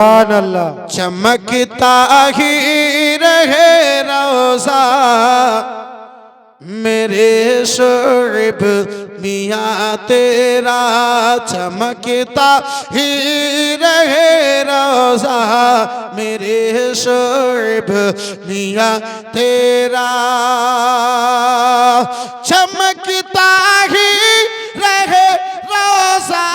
अल्लाह चमकता ही रहे रोज़ा मेरे शुएब मियाँ तेरा, चमकता ही रहे रोज़ा मेरे शुएब मियाँ तेरा, चमकता ही रहे रोज़ा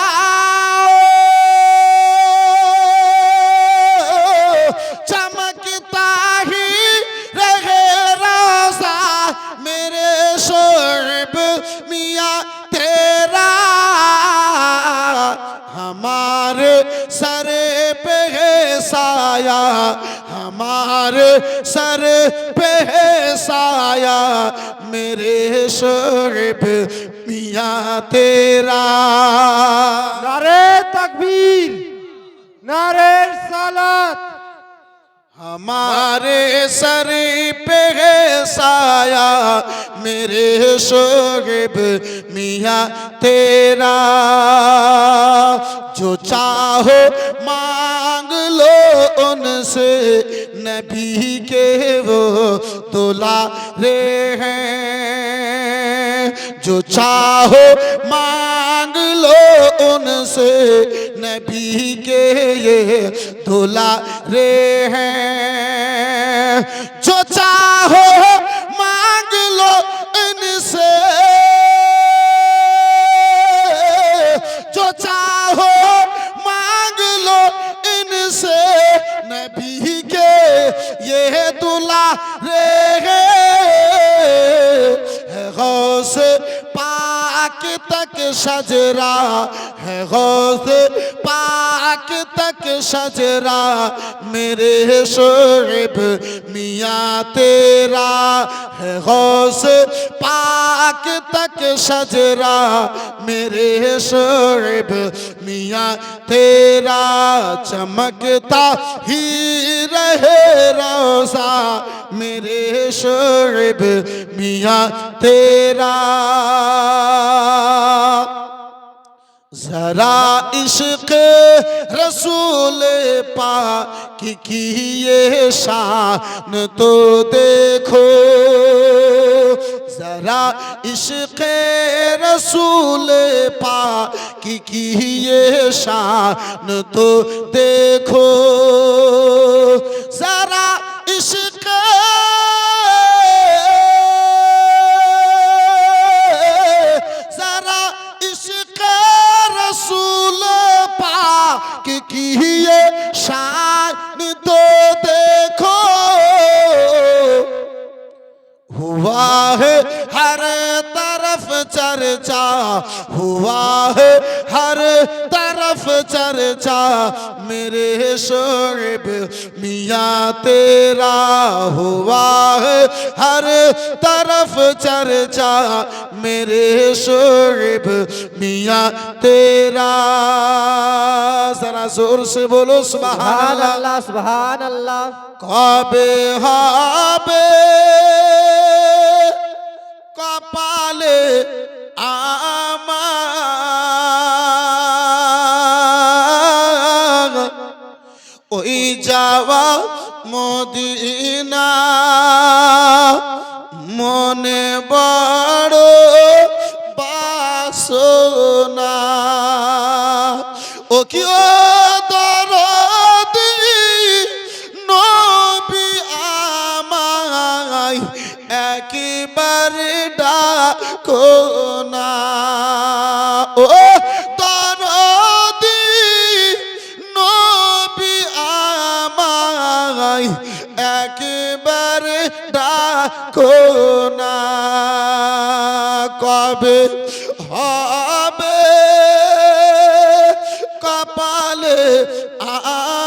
हमारे सर पे है साया, हमारे सर पे है साया मेरे शुएब मियाँ तेरा। नारे तकबीर, नारे सलात। हमारे सर पे है साया मेरे शुएब मियाँ तेरा, जो चाहो मांग लो उनसे नबी के वो दुलारे हैं, जो चाहो मांग लो उनसे नबी के ये दुलारे हैं, जो चाहो मांग लो इनसे, जो चाहो मांग लो इनसे नबी के ये दुलारे है, गौस पाक तक शजरा है, गौस पाक तक शजरा मेरे शुएब मियाँ तेरा है, गौस पाक तक शजरा मेरे शुएब मियाँ तेरा, चमकता ही रहे रोज़ा मेरे शुएब मियाँ तेरा। जरा इश्क रसूल पाक की ये शान तो देखो, जरा इश्क रसूल पाक की ये शान तो देखो, जरा इश्क रसूल पाक की ये शान तो देखो, हुआ है हर तरफ चर्चा, हुआ है हर तरफ चर्चा मेरे शुएब मियाँ तेरा, हुआ है हर तरफ चर्चा मेरे शुएब मियाँ तेरा। जरा जोर से बोलो सुभान अल्लाह, सुभान अल्लाह। काबे हाबे कपाले आमा ওই যাওয়া মদিনা মনে বড় বাসনা, ও কি ও দরদি নবী আমায় একবার ডাকো না, ও দরদি নবী আমায় একবার ডাকো না, কবে হবে কপালে আমার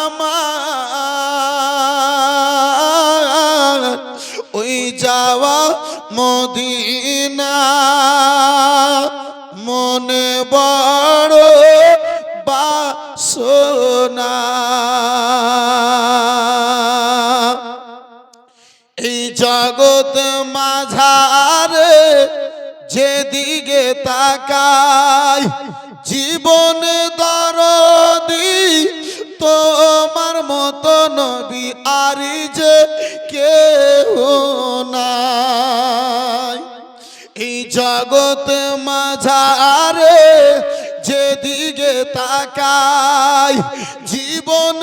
ওই যাওয়া মদিনা মনে বড় বাসনা। এই জগৎ মাঝারে যেদিকে তাকাই জীবন দরদি তোমার জগৎ মাঝারে যেদিকে তাকাই জীবন